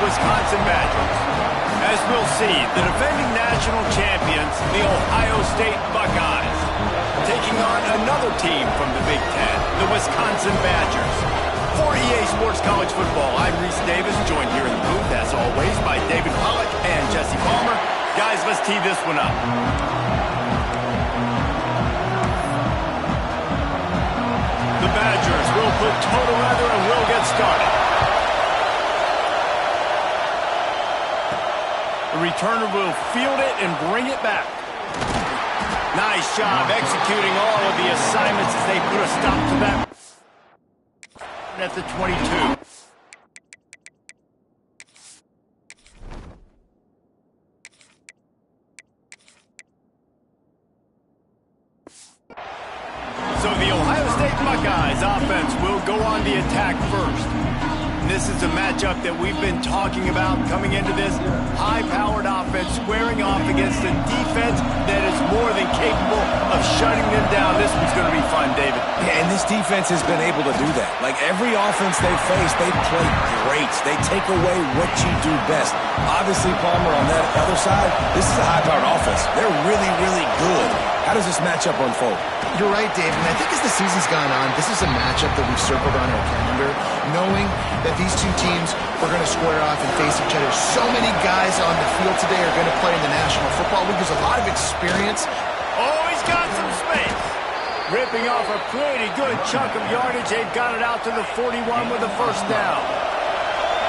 Wisconsin Badgers. As we'll see, the defending national champions, the Ohio State Buckeyes, taking on another team from the Big Ten, the Wisconsin Badgers. For EA Sports College Football, I'm Reese Davis, joined here in the booth, as always, by David Pollack and Jesse Palmer. Guys, let's tee this one up. The Badgers will put total leather and will get started. The returner will field it and bring it back. Nice job executing all of the assignments as they put a stop to that at the 22. So the Ohio State Buckeyes offense will go on the attack first. And this is a matchup that we've been talking about coming into this. High-powered offense squaring off against a defense that is more than capable of shutting them down. This one's going to be fun, David. Yeah, and this defense has been able to do that. Like every offense they face, they play great. They take away what you do best. Obviously, Palmer, on that other side, this is a high-powered offense. They're really, really good. How does this matchup unfold? You're right, Dave, and I think as the season's gone on, this is a matchup that we've circled on our calendar, knowing that these two teams are going to square off and face each other. So many guys on the field today are going to play in the National Football League. There's a lot of experience. Oh, he's got some space. Ripping off a pretty good chunk of yardage. They've got it out to the 41 with a first down.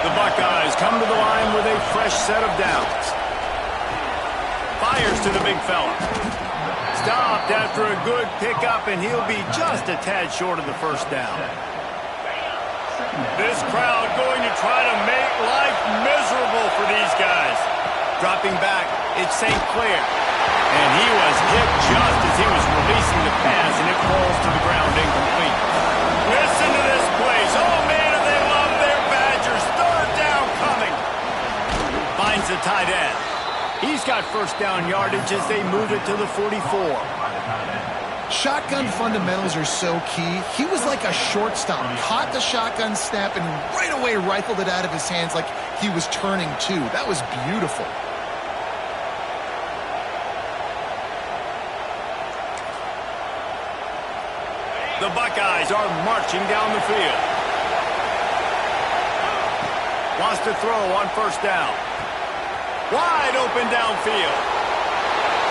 The Buckeyes come to the line with a fresh set of downs. Fires to the big fella. Stopped after a good pickup, and he'll be just a tad short of the first down. This crowd going to try to make life miserable for these guys. Dropping back, it's St. Clair. And he was hit just as he was releasing the pass, and it falls to the ground incomplete. Listen to this place. Oh, man, do they love their Badgers. Third down coming. Finds the tight end. He's got first down yardage as they move it to the 44. Shotgun fundamentals are so key. He was like a shortstop. Caught the shotgun snap and right away rifled it out of his hands like he was turning two. That was beautiful. The Buckeyes are marching down the field. Wants to throw on first down. Wide open downfield.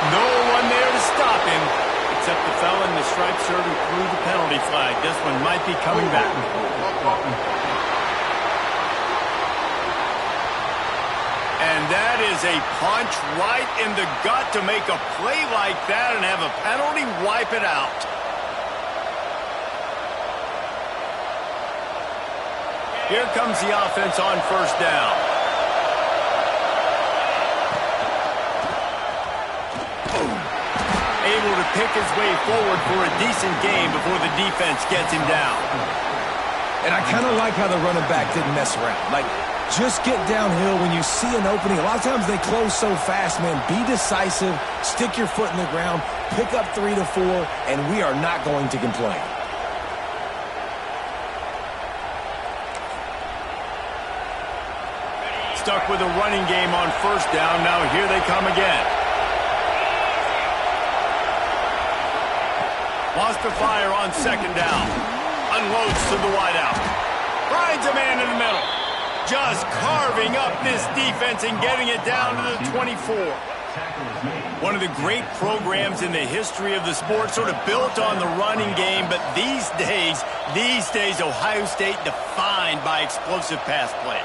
No one there to stop him, except the fella in the striped shirt who threw the penalty flag. This one might be coming back. And that is a punch right in the gut to make a play like that and have a penalty wipe it out. Here comes the offense on first down. Able to pick his way forward for a decent game before the defense gets him down. And I kind of like how the running back didn't mess around. Like, just get downhill when you see an opening. A lot of times they close so fast, man. Be decisive, stick your foot in the ground, pick up 3 to 4, and we are not going to complain. Stuck with a running game on first down. Now here they come again. Wants to fire on second down. Unloads to the wideout. Finds a man in the middle. Just carving up this defense and getting it down to the 24. One of the great programs in the history of the sport, sort of built on the running game, but these days, Ohio State defined by explosive pass plays.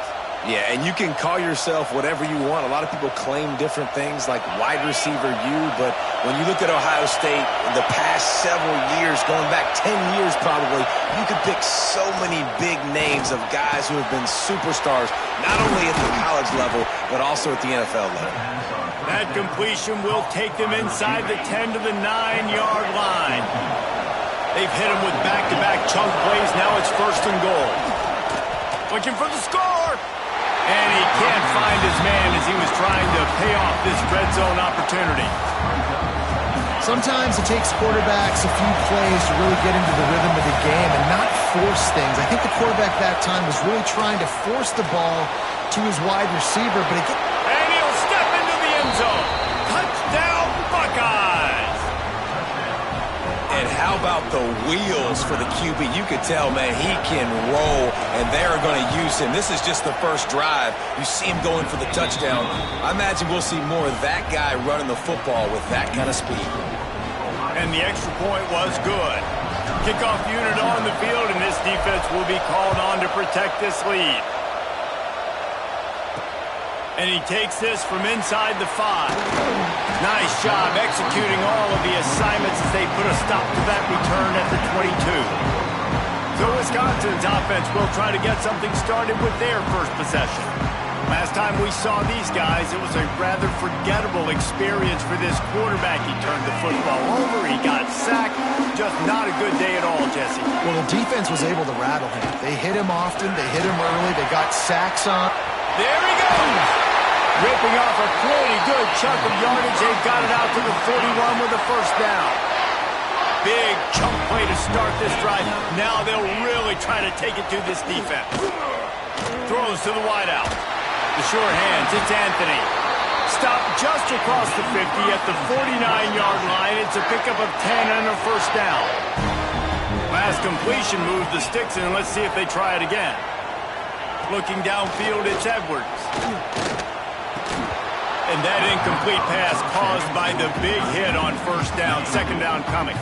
Yeah, and you can call yourself whatever you want. A lot of people claim different things like wide receiver U, but when you look at Ohio State the past several years, going back 10 years probably, you could pick so many big names of guys who have been superstars, not only at the college level, but also at the NFL level. That completion will take them inside the 10 to the 9-yard line. They've hit him with back-to-back chunk plays. Now it's first and goal. Looking for the score. And he can't find his man as he was trying to pay off this red zone opportunity. Sometimes it takes quarterbacks a few plays to really get into the rhythm of the game, and not force things. I think the quarterback that time was really trying to force the ball to his wide receiver, but again... And he'll step into the end zone. Touchdown, Buckeyes! And how about the wheels for the QB? You could tell, man, he can roll, and they're going to use him. This is just the first drive. You see him going for the touchdown. I imagine we'll see more of that guy running the football with that kind of speed. And the extra point was good. Kickoff unit on the field, and this defense will be called on to protect this lead. And he takes this from inside the 5. Nice job executing all of the assignments as they put a stop to that return at the 22. So Wisconsin's offense will try to get something started with their first possession. Last time we saw these guys, it was a rather forgettable experience for this quarterback. He turned the football over, he got sacked. Just not a good day at all, Jesse. Well, the defense was able to rattle him. They hit him often, they hit him early, they got sacks on. There he goes! Ripping off a pretty good chunk of yardage. They've got it out to the 41 with a first down. Big chunk play to start this drive. Now they'll really try to take it to this defense. Throws to the wideout. The sure hands, it's Anthony. Stop just across the 50 at the 49-yard line. It's a pickup of 10 and a first down. Last completion moved the sticks in. Let's see if they try it again. Looking downfield, it's Edwards. And that incomplete pass caused by the big hit on first down. Second down coming.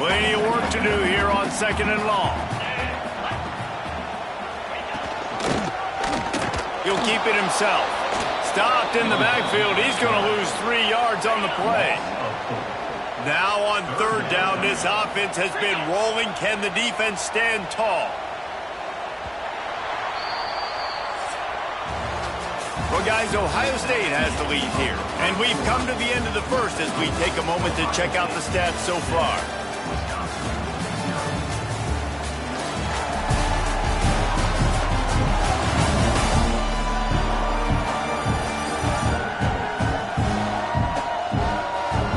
Plenty of work to do here on second and long. He'll keep it himself. Stopped in the backfield. He's going to lose 3 yards on the play. Now on third down, this offense has been rolling. Can the defense stand tall? Well, guys, Ohio State has the lead here. And we've come to the end of the first as we take a moment to check out the stats so far.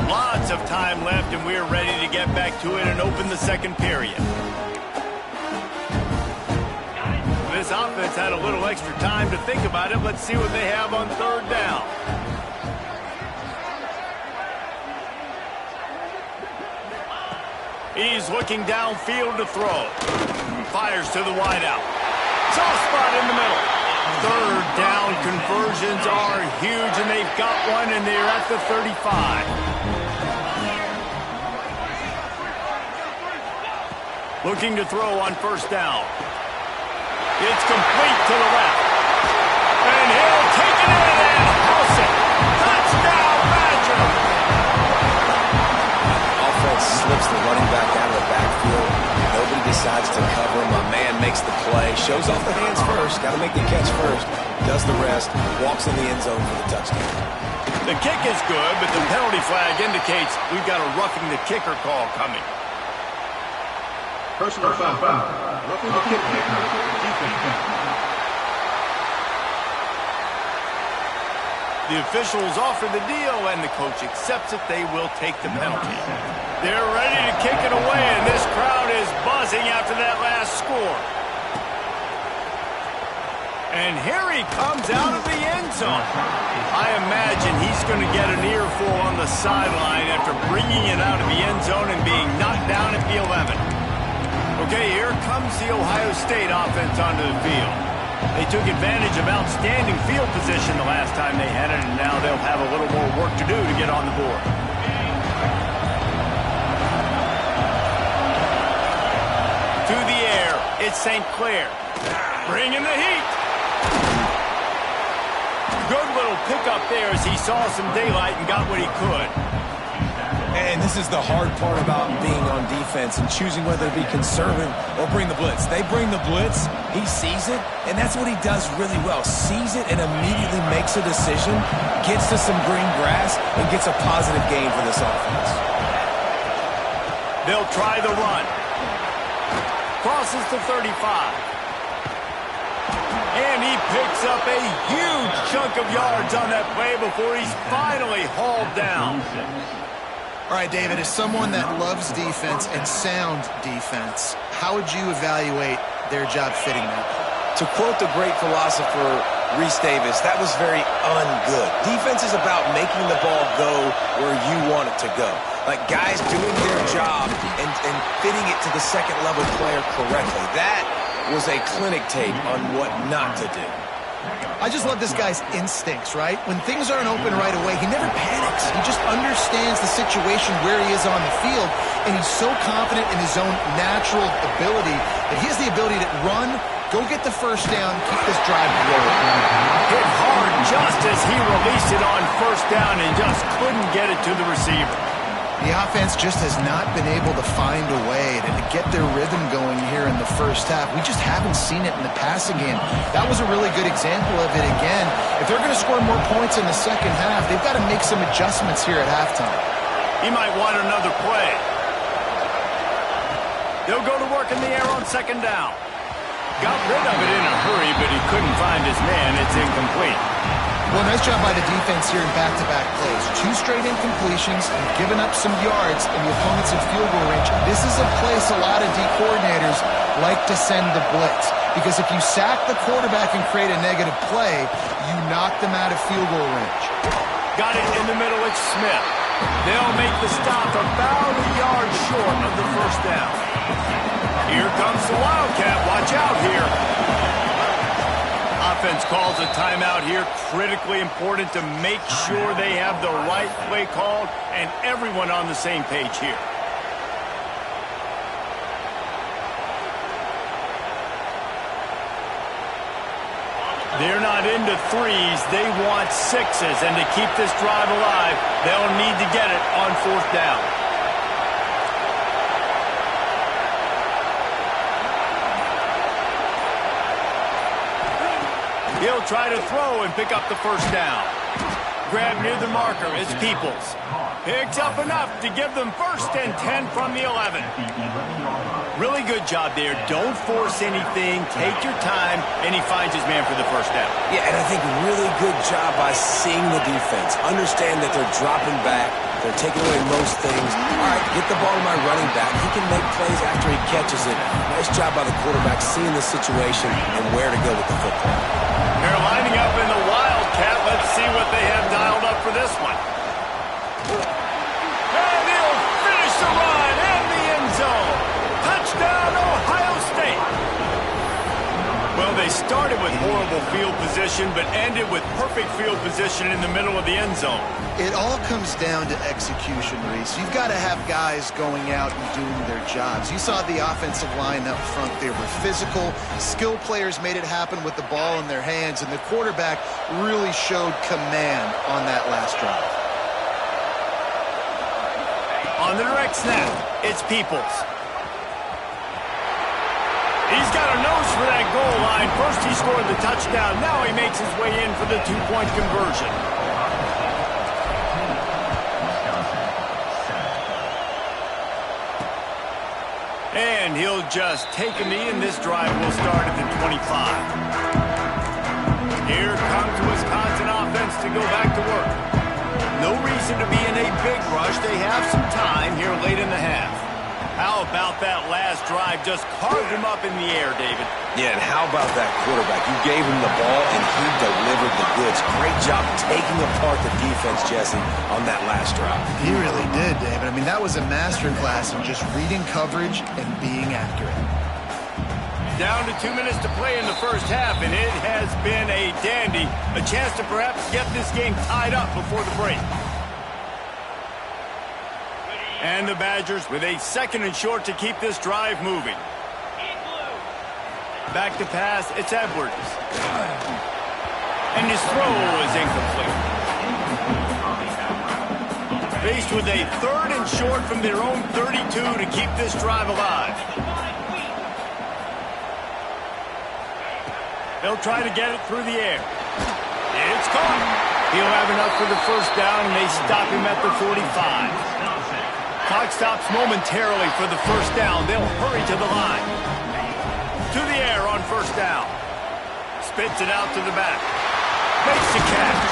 Lots of time left, and we're ready to get back to it and open the second period. This offense had a little extra time to think about it. Let's see what they have on third down. He's looking downfield to throw. Fires to the wideout. Soft spot in the middle. Third down conversions are huge, and they've got one, and they're at the 35. Looking to throw on first down. It's complete to the left. And he'll take it in and house it. Touchdown, Badger! Offense slips the running back out of the backfield. Nobody decides to cover him. My man makes the play. Shows off the hands first. Got to make the catch first. Does the rest. Walks in the end zone for the touchdown. The kick is good, but the penalty flag indicates we've got a roughing the kicker call coming. Personal foul. Roughing the kicker. The officials offer the deal, and the coach accepts it. They will take the penalty. They're ready to kick it away, and this crowd is buzzing after that last score. And here he comes out of the end zone. I imagine he's going to get an earful on the sideline after bringing it out of the end zone and being knocked down at the 11. Okay, here comes the Ohio State offense onto the field. They took advantage of outstanding field position the last time they had it, and now they'll have a little more work to do to get on the board. To the air, it's St. Clair. Bringing the heat. Good little pickup there as he saw some daylight and got what he could. And this is the hard part about being on defense and choosing whether to be conservative or bring the blitz. They bring the blitz, he sees it, and that's what he does really well. Sees it and immediately makes a decision, gets to some green grass, and gets a positive gain for this offense. They'll try the run. Crosses to 35. And he picks up a huge chunk of yards on that play before he's finally hauled down. All right, David, as someone that loves defense and sound defense, how would you evaluate their job fitting that? To quote the great philosopher Reese Davis, that was very ungood. Defense is about making the ball go where you want it to go. Like guys doing their job and fitting it to the second-level player correctly. That was a clinic tape on what not to do. I just love this guy's instincts, right? When things aren't open right away, he never panics. He just understands the situation where he is on the field, and he's so confident in his own natural ability that he has the ability to run, go get the first down, keep this drive rolling. Hit hard just as he released it on first down and just couldn't get it to the receiver. The offense just has not been able to find a way to get their rhythm going here in the first half. We just haven't seen it in the passing game. That was a really good example of it again. If they're going to score more points in the second half, they've got to make some adjustments here at halftime. He might want another play. They'll go to work in the air on second down. Got rid of it in a hurry, but he couldn't find his man. It's incomplete. Well, nice job by the defense here in back-to-back plays. 2 straight incompletions and giving up some yards, and the opponent's in field goal range. This is a place a lot of D coordinators like to send the blitz, because if you sack the quarterback and create a negative play, you knock them out of field goal range. Got it in the middle. It's Smith. They'll make the stop about a yard short of the first down. Here comes the Wildcat. Watch out here. Offense calls a timeout here. Critically important to make sure they have the right play called and everyone on the same page here. They're not into threes. They want sixes. And to keep this drive alive, they'll need to get it on fourth down. He'll try to throw and pick up the first down. Grab near the marker. It's Peoples. Picks up enough to give them 1st and 10 from the 11. Really good job there. Don't force anything. Take your time, and he finds his man for the first down. Yeah, and I think really good job by seeing the defense. Understand that they're dropping back. They're taking away most things. All right, get the ball to my running back. He can make plays after he catches it. Nice job by the quarterback seeing the situation and where to go with the football. They're lining up in the Wildcat. Let's see what they have dialed up for this one. And he'll finish the run in the end zone. Touchdown, Ohio State. Well, they started with horrible field position, but ended with perfect field position in the middle of the end zone. It all comes down to execution, Reese. You've got to have guys going out and doing their jobs. You saw the offensive line up front. They were physical. Skill players made it happen with the ball in their hands, and the quarterback really showed command on that last drive. On the direct snap, it's Peoples. He's got a nose for that goal line. First he scored the touchdown. Now he makes his way in for the 2-point conversion. And he'll just take a knee, and this drive will start at the 25. Here comes Wisconsin offense to go back to work. No reason to be in a big rush. They have some time here late in the half. How about that last drive? Just carved him up in the air, David. Yeah, and how about that quarterback? You gave him the ball, and he delivered the goods. Great job taking apart the defense, Jesse, on that last drive. He really did, David. I mean, that was a masterclass in just reading coverage and being accurate. Down to 2 minutes to play in the first half, and it has been a dandy. A chance to perhaps get this game tied up before the break. And the Badgers with a 2nd and short to keep this drive moving. Back to pass, it's Edwards. And his throw is incomplete. Faced with a 3rd and short from their own 32 to keep this drive alive. They'll try to get it through the air. It's caught. He'll have enough for the first down, and they stop him at the 45. Clock stops momentarily for the first down. They'll hurry to the line. To the air on first down. Spits it out to the back. Makes the catch.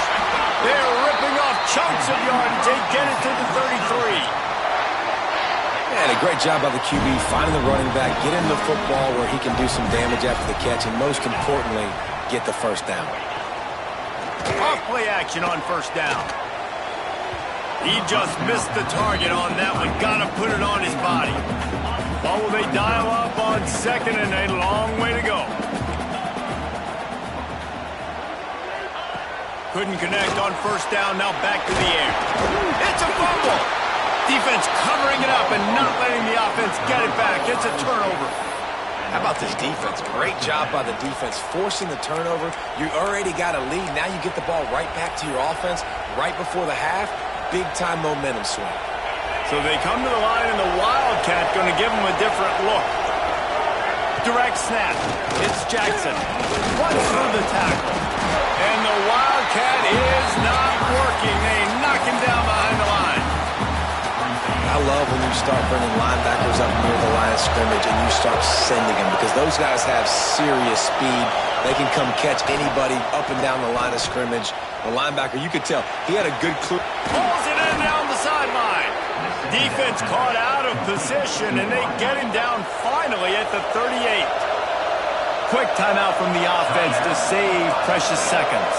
They're ripping off chunks of yardage. They get it to the 33. And a great job by the QB finding the running back, get him the football where he can do some damage after the catch, and most importantly, get the first down. Off play action on first down. He just missed the target on that one. Got to put it on his body. What will they dial up on second, and a long way to go. Couldn't connect on first down. Now back to the air. It's a fumble. Defense covering it up and not letting the offense get it back. It's a turnover. How about this defense? Great job by the defense forcing the turnover. You already got a lead. Now you get the ball right back to your offense right before the half. Big-time momentum swing. So they come to the line, and the Wildcat going to give them a different look. Direct snap. It's Jackson. Runs through the tackle. And the Wildcat is not working. They knock him down behind the line. I love when you start bringing linebackers up near the line of scrimmage and you start sending them, because those guys have serious speed. They can come catch anybody up and down the line of scrimmage. The linebacker, you could tell, he had a good clue. Pulls it in down the sideline. Defense caught out of position, and they get him down finally at the 38. Quick timeout from the offense to save precious seconds.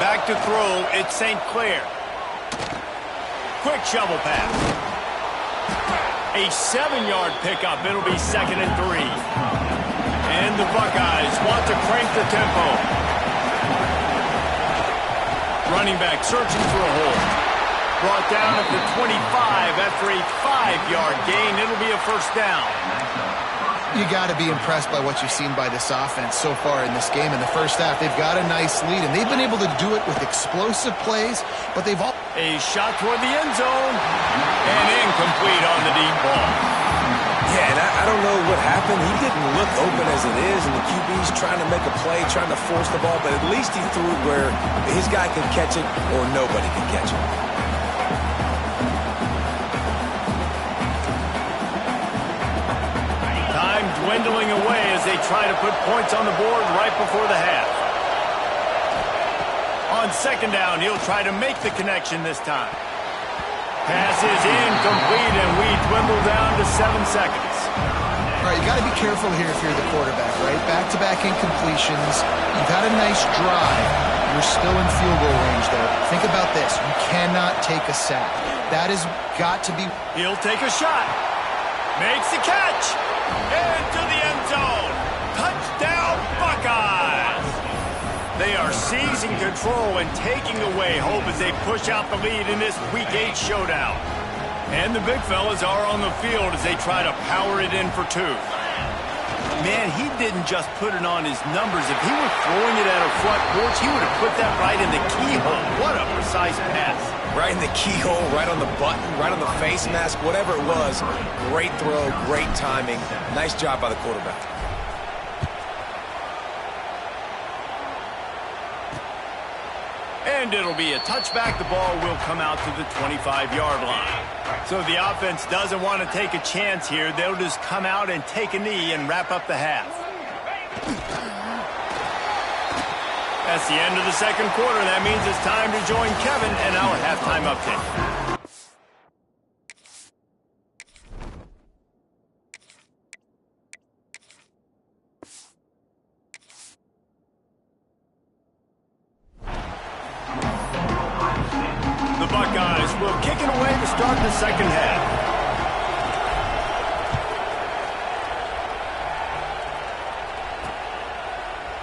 Back to throw, it's St. Clair. Quick shovel pass. A 7-yard pickup. It'll be 2nd and 3. And the Buckeyes want to crank the tempo. Running back searching for a hole. Brought down at the 25 after a 5-yard gain. It'll be a first down. You got to be impressed by what you've seen by this offense so far in this game. In the first half, they've got a nice lead, and they've been able to do it with explosive plays, but they've all... A shot toward the end zone, and incomplete on the deep ball. Yeah, and I don't know what happened. He didn't look open as it is, and the QB's trying to make a play, trying to force the ball, but at least he threw it where his guy could catch it or nobody could catch it. Time dwindling away as they try to put points on the board right before the half. On second down, he'll try to make the connection this time. Pass is incomplete, and we dwindle down to 7 seconds. All right, you got to be careful here if you're the quarterback, right? Back-to-back incompletions. You've had a nice drive. You're still in field goal range, though. Think about this. You cannot take a sack. That has got to be... He'll take a shot. Makes the catch. Into the end zone. Touchdown, Buckeyes. They are seizing control and taking away hope as they push out the lead in this Week 8 showdown. And the big fellas are on the field as they try to power it in for 2. Man, he didn't just put it on his numbers. If he were throwing it at a front porch, he would have put that right in the keyhole. What a precise pass. Right in the keyhole, right on the button, right on the face mask, whatever it was. Great throw, great timing. Nice job by the quarterback. And it'll be a touchback. The ball will come out to the 25-yard line. So the offense doesn't want to take a chance here. They'll just come out and take a knee and wrap up the half. That's the end of the second quarter. That means it's time to join Kevin and our halftime update. The Buckeyes will kick it away to start the second half.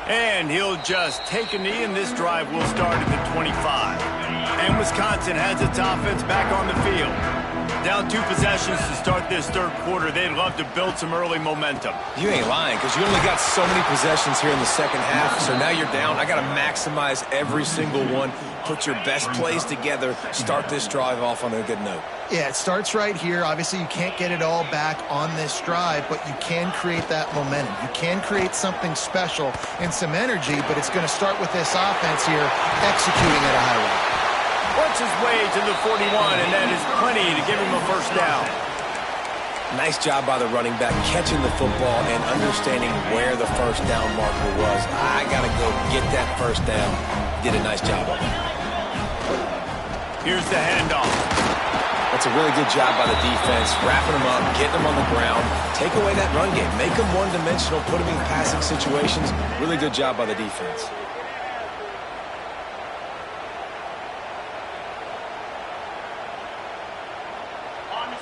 And he'll just take a knee, and this drive will start at the 25. And Wisconsin has its offense back on the field. Down 2 possessions to start this third quarter. They'd love to build some early momentum. You ain't lying, because you only got so many possessions here in the second half, so now you're down. I got to maximize every single one, put your best plays together, start this drive off on a good note. Yeah, it starts right here. Obviously, you can't get it all back on this drive, but you can create that momentum. You can create something special and some energy, but it's going to start with this offense here executing at a high rate. Works his way to the 41, and that is plenty to give him a first down. Nice job by the running back catching the football and understanding where the first down marker was. I got to go get that first down. Did a nice job of it. Here's the handoff. That's a really good job by the defense, wrapping them up, getting them on the ground. Take away that run game. Make them one-dimensional, put them in passing situations. Really good job by the defense.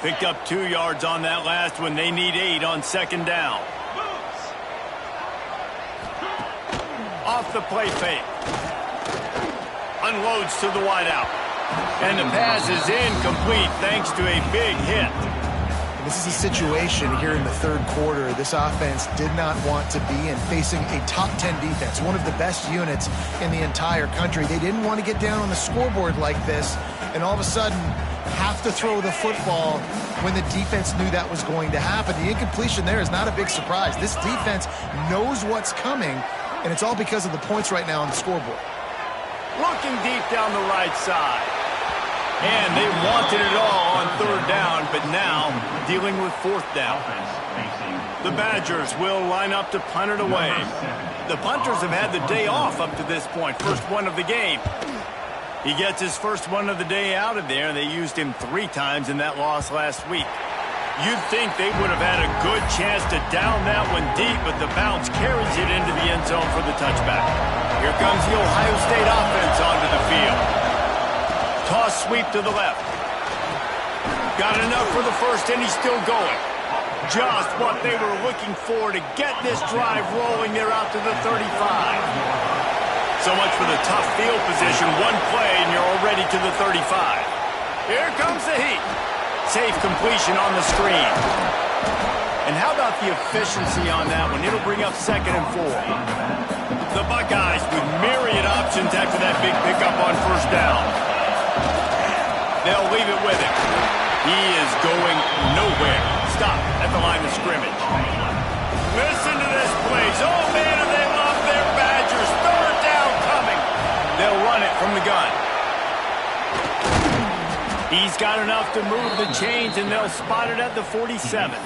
Picked up 2 yards on that last one. They need 8 on second down. Off the play fake. Unloads to the wideout. And the pass is incomplete thanks to a big hit. This is a situation here in the third quarter this offense did not want to be in, facing a top 10 defense, one of the best units in the entire country. They didn't want to get down on the scoreboard like this and all of a sudden have to throw the football when the defense knew that was going to happen. The incompletion there is not a big surprise. This defense knows what's coming, and it's all because of the points right now on the scoreboard. Looking deep down the right side. And they wanted it all on third down, but now dealing with fourth down. The Badgers will line up to punt it away. The punters have had the day off up to this point, first one of the game. He gets his first one of the day out of there. They used him 3 times in that loss last week. You'd think they would have had a good chance to down that one deep, but the bounce carries it into the end zone for the touchback. Here comes the Ohio State offense onto the field. Toss sweep to the left. Got enough for the first, and he's still going. Just what they were looking for to get this drive rolling. They're out to the 35. So much for the tough field position. One play, and you're already to the 35. Here comes the heat. Safe completion on the screen. And how about the efficiency on that one? It'll bring up 2nd and 4. The Buckeyes with myriad options after that big pickup on first down. They'll leave it with him. He is going nowhere. Stop at the line of scrimmage. Listen to this, please. Oh, man, do they love their Badgers. Third down coming. They'll run it from the gun. He's got enough to move the chains, and they'll spot it at the 47.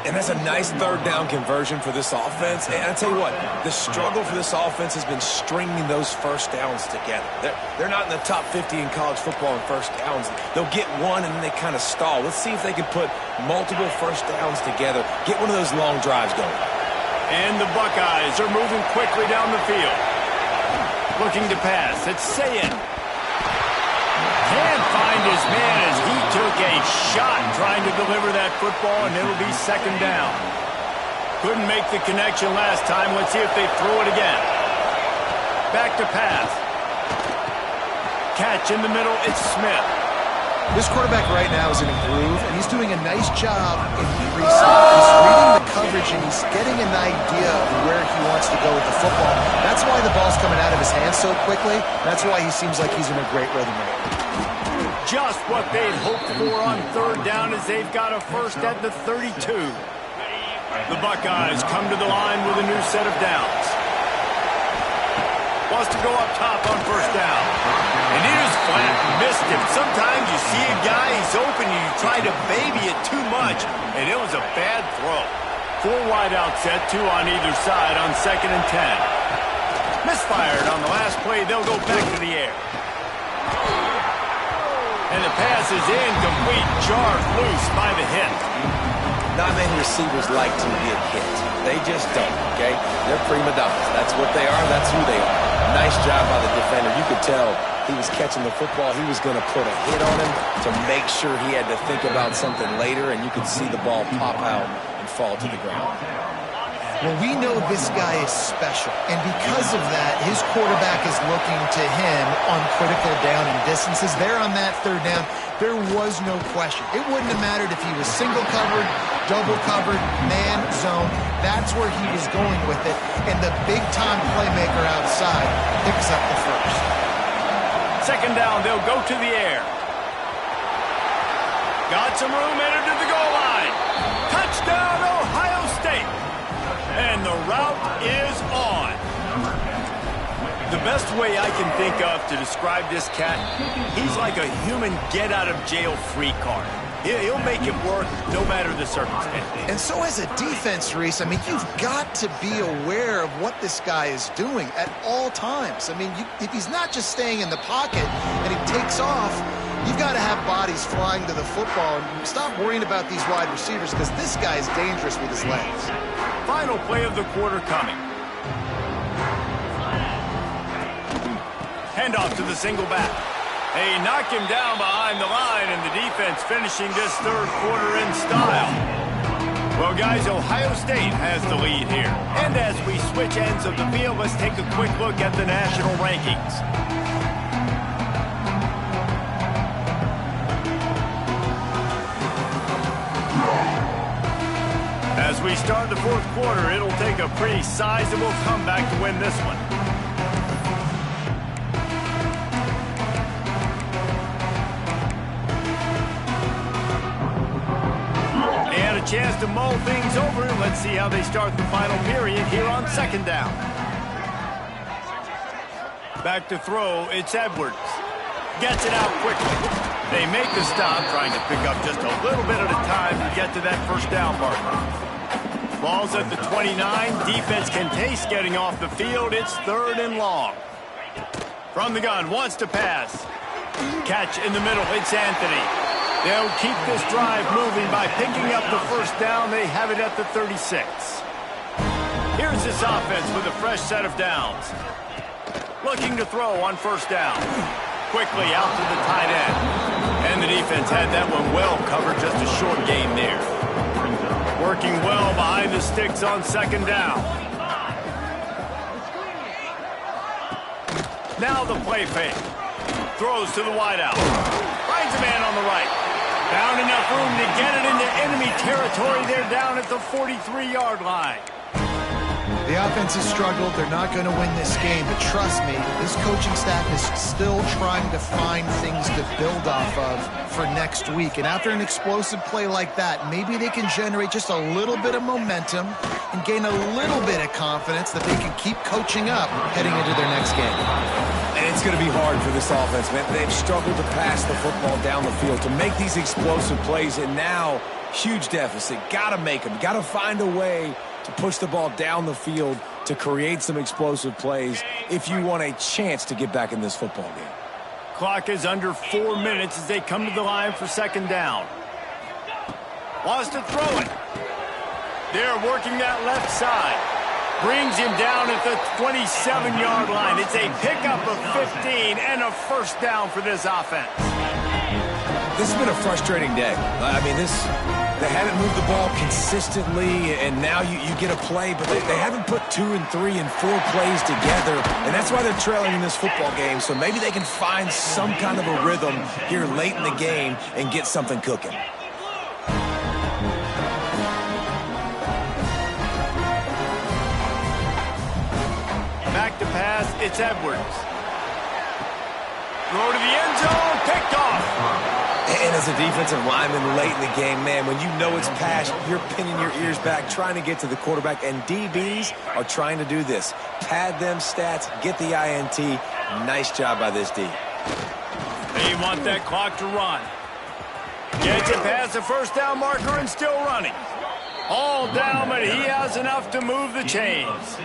And that's a nice third down conversion for this offense. And I tell you what, the struggle for this offense has been stringing those first downs together. They're not in the top 50 in college football in first downs. They'll get one and then they kind of stall. Let's see if they can put multiple first downs together, get one of those long drives going. And the Buckeyes are moving quickly down the field. Looking to pass. It's Sayin. Can't find his man as he took a shot trying to deliver that football, and it'll be 2nd down. Couldn't make the connection last time. Let's see if they throw it again. Back to pass. Catch in the middle. It's Smith. This quarterback right now is in a groove, and he's doing a nice job in pre-snap. He's reading the coverage, and he's getting an idea of where he wants to go with the football. That's why the ball's coming out of his hands so quickly. That's why he seems like he's in a great rhythm right now. Just what they'd hoped for on third down as they've got a first at the 32. The Buckeyes come to the line with a new set of downs. Wants to go up top on first down. And it is flat. Missed him. Sometimes you see a guy, he's open, and you try to baby it too much, and it was a bad throw. 4 wide out set, 2 on either side on 2nd and 10. Misfired on the last play. They'll go back to the air. And the pass is incomplete, jarred loose by the hit. Not many receivers like to get hit. They just don't, okay? They're prima donnas. That's what they are. That's who they are. Nice job by the defender. You could tell he was catching the football. He was going to put a hit on him to make sure he had to think about something later, and you could see the ball pop out and fall to the ground. Well, we know this guy is special, and because of that, his quarterback is looking to him on critical down and distances. There on that third down, there was no question. It wouldn't have mattered if he was single covered, double covered, man, zone. That's where he was going with it, and the big-time playmaker outside picks up the first. 2nd down, they'll go to the air. Got some room, entered to the goal line. Touchdown, Ohio State. And the route is on. The best way I can think of to describe this cat, he's like a human get-out-of-jail-free card. He'll make it work no matter the circumstance. And so as a defense, Reese, I mean, you've got to be aware of what this guy is doing at all times. I mean, if he's not just staying in the pocket and he takes off, you've got to have bodies flying to the football and stop worrying about these wide receivers because this guy is dangerous with his legs. Final play of the quarter coming. Handoff to the single back. They knock him down behind the line, and the defense finishing this third quarter in style. Well, guys, Ohio State has the lead here. And as we switch ends of the field, let's take a quick look at the national rankings. As we start the fourth quarter, it'll take a pretty sizable comeback to win this one. Chance to mull things over. Let's see how they start the final period here on second down. Back to throw, it's Edwards. Gets it out quickly. They make the stop, trying to pick up just a little bit at a time to get to that first down marker. Ball's at the 29. Defense can taste getting off the field. It's third and long. From the gun, wants to pass. Catch in the middle, it's Anthony. They'll keep this drive moving by picking up the first down. They have it at the 36. Here's this offense with a fresh set of downs. Looking to throw on first down. Quickly out to the tight end. And the defense had that one well covered, just a short gain there. Working well behind the sticks on second down. Now the play fake. Throws to the wideout. Finds a man on the right. Found enough room to get it into enemy territory. They're down at the 43-yard line. The offense has struggled. They're not going to win this game. But trust me, this coaching staff is still trying to find things to build off of for next week. And after an explosive play like that, maybe they can generate just a little bit of momentum and gain a little bit of confidence that they can keep coaching up heading into their next game. And it's going to be hard for this offense, man. They've struggled to pass the football down the field, to make these explosive plays, and now huge deficit. Got to make them. Got to find a way to push the ball down the field to create some explosive plays if you want a chance to get back in this football game. Clock is under 4 minutes as they come to the line for second down. Wants to throw it. They're working that left side. Brings him down at the 27-yard line. It's a pickup of 15 and a first down for this offense. This has been a frustrating day. I mean, they haven't moved the ball consistently, and now you get a play, but they haven't put 2 and 3 and 4 plays together, and that's why they're trailing in this football game. So maybe they can find some kind of a rhythm here late in the game and get something cooking. Back to pass, it's Edwards. Throw to the end zone, picked off. And as a defensive lineman late in the game, man, when you know it's pass, you're pinning your ears back, trying to get to the quarterback, and DBs are trying to do this. Pad them stats, get the INT. Nice job by this D. They want that clock to run. Gets it past the first down marker and still running. All down, but he has enough to move the chains.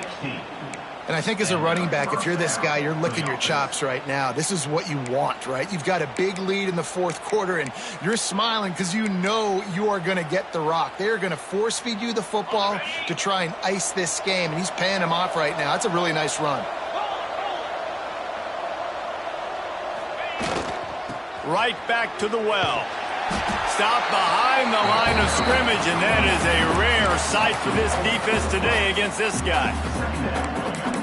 And I think as a running back, if you're this guy, you're licking your chops right now. This is what you want, right? You've got a big lead in the fourth quarter, and you're smiling because you know you are going to get the rock. They're going to force feed you the football to try and ice this game, and he's paying him off right now. That's a really nice run. Right back to the well. Stop behind the line of scrimmage, and that is a rare sight for this defense today against this guy.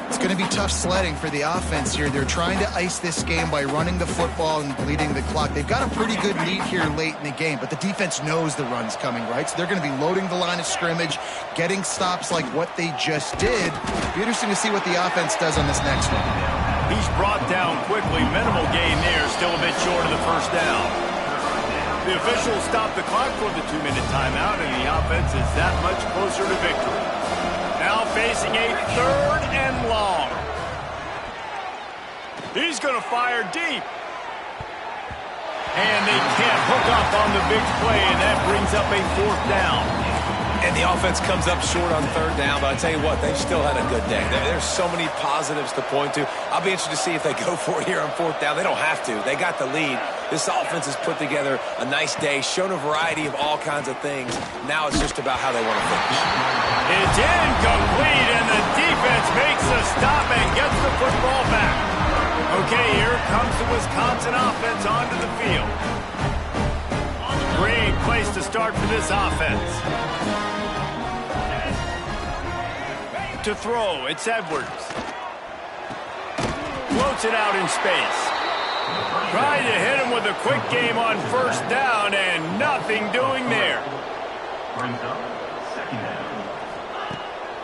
It's going to be tough sledding for the offense here. They're trying to ice this game by running the football and bleeding the clock. They've got a pretty good lead here late in the game, but the defense knows the run's coming, right? So they're going to be loading the line of scrimmage, getting stops like what they just did. It'll be interesting to see what the offense does on this next one. He's brought down quickly. Minimal gain there, still a bit short of the first down. The officials stopped the clock for the 2-minute timeout, and the offense is that much closer to victory. Now facing a third and long. He's going to fire deep. And they can't hook up on the big play, and that brings up a 4th down. And the offense comes up short on 3rd down, but I tell you what, they've still had a good day. There's so many positives to point to. I'll be interested to see if they go for it here on 4th down. They don't have to. They got the lead. This offense has put together a nice day, shown a variety of all kinds of things. Now it's just about how they want to finish. It's incomplete, and the defense makes a stop and gets the football back. Okay, here comes the Wisconsin offense onto the field. Great place to start for this offense. To throw, it's Edwards. Floats it out in space. Trying to hit him with a quick game on 1st down, and nothing doing there.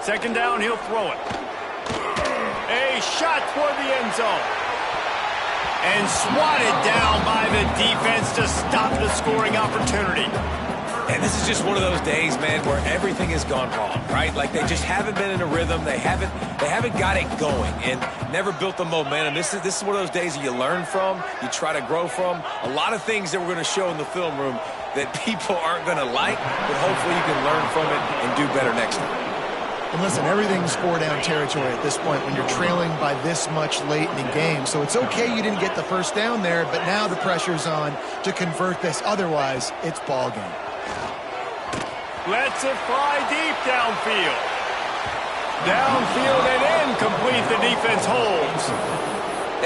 2nd down, he'll throw it. A shot toward the end zone. And swatted down by the defense to stop the scoring opportunity. And this is just one of those days, man, where everything has gone wrong, right? Like they just haven't been in a rhythm. They haven't got it going and never built the momentum. This is one of those days that you learn from, you try to grow from. A lot of things that we're going to show in the film room that people aren't going to like, but hopefully you can learn from it and do better next time. And listen, everything's 4-down territory at this point when you're trailing by this much late in the game. So it's okay you didn't get the 1st down there, but now the pressure's on to convert this. Otherwise, it's ball game. Lets it fly deep downfield. Downfield and incomplete. The defense holds.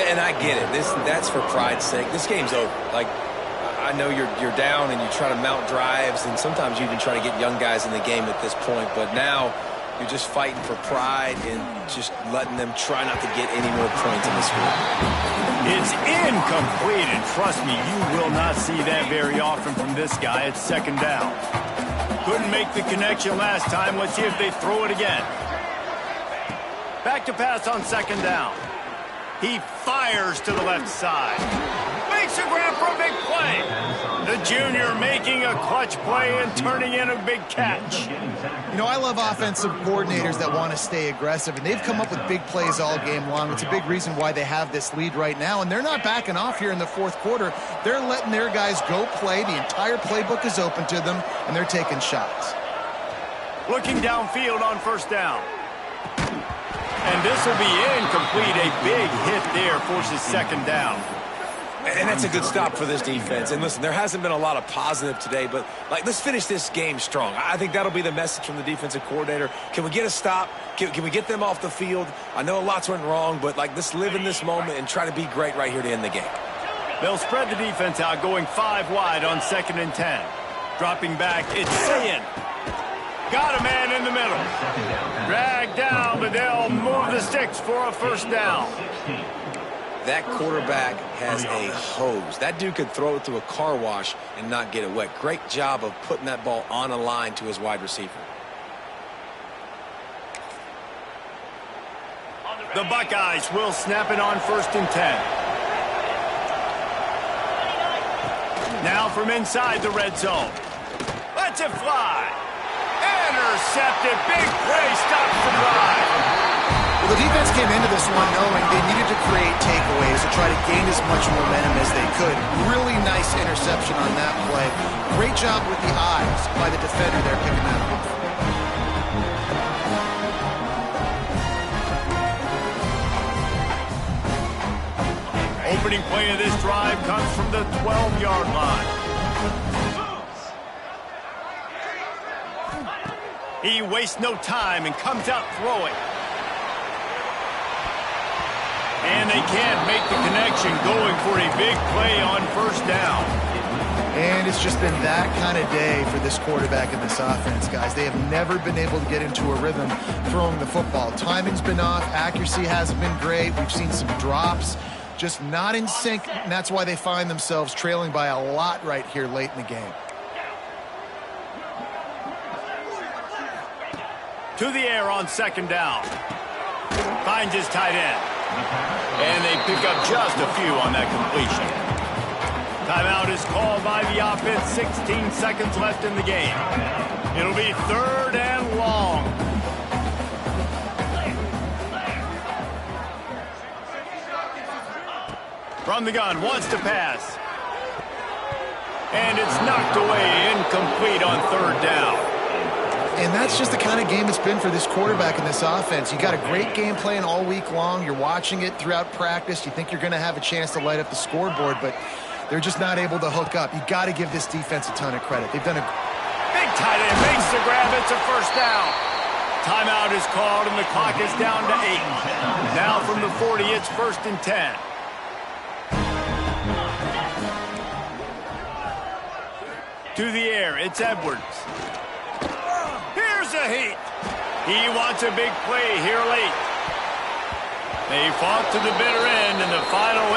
And I get it. That's for pride's sake. This game's over. Like, I know you're down and you try to mount drives, and sometimes you even try to get young guys in the game at this point. But now you're just fighting for pride and just letting them try not to get any more points in this game. It's incomplete, and trust me, you will not see that very often from this guy. It's 2nd down. Couldn't make the connection last time. Let's see if they throw it again. Back to pass on 2nd down. He fires to the left side. Makes a grab for a big play. The junior making a clutch play and turning in a big catch. You know, I love offensive coordinators that want to stay aggressive, and they've come up with big plays all game long. It's a big reason why they have this lead right now, and they're not backing off here in the 4th quarter. They're letting their guys go play. The entire playbook is open to them, and they're taking shots. Looking downfield on 1st down. And this will be incomplete. A big hit there forces 2nd down. And that's a good stop for this defense. And listen, there hasn't been a lot of positive today, but let's finish this game strong. I think that'll be the message from the defensive coordinator. Can we get a stop? Can we get them off the field? I know lots went wrong, but let's live in this moment and try to be great right here to end the game. They'll spread the defense out, going 5 wide on 2nd and 10. Dropping back, it's Sayin. Got a man in the middle. Dragged down, but they'll move the sticks for a 1st down. That quarterback has a hose. That dude could throw it through a car wash and not get it wet. Great job of putting that ball on a line to his wide receiver. The Buckeyes will snap it on 1st and 10. Now from inside the red zone. Lets it fly. Intercepted. Big play. Stops the drive. Well, the defense came into this one knowing they needed to create takeaways to try to gain as much momentum as they could. Really nice interception on that play. Great job with the eyes by the defender there picking that off. Opening play of this drive comes from the 12-yard line. He wastes no time and comes out throwing. And they can't make the connection, going for a big play on 1st down. And it's just been that kind of day for this quarterback and this offense, guys. They have never been able to get into a rhythm throwing the football. Timing's been off. Accuracy hasn't been great. We've seen some drops. Just not in sync, and that's why they find themselves trailing by a lot right here late in the game. To the air on 2nd down. Finds his tight end. And they pick up just a few on that completion. Timeout is called by the offense. 16 seconds left in the game. It'll be 3rd and long. From the gun, wants to pass. And it's knocked away, incomplete on third down. And that's just the kind of game it's been for this quarterback in this offense. You got a great game plan all week long. You're watching it throughout practice. You think you're going to have a chance to light up the scoreboard, but they're just not able to hook up. You got to give this defense a ton of credit. They've done a big tight end makes the grab. It's a first down. Timeout is called, and the clock is down to 8. Now from the 40, it's 1st and 10. To the air, it's Edwards. Here's a heat. He wants a big play here late. They fought to the bitter end, and the final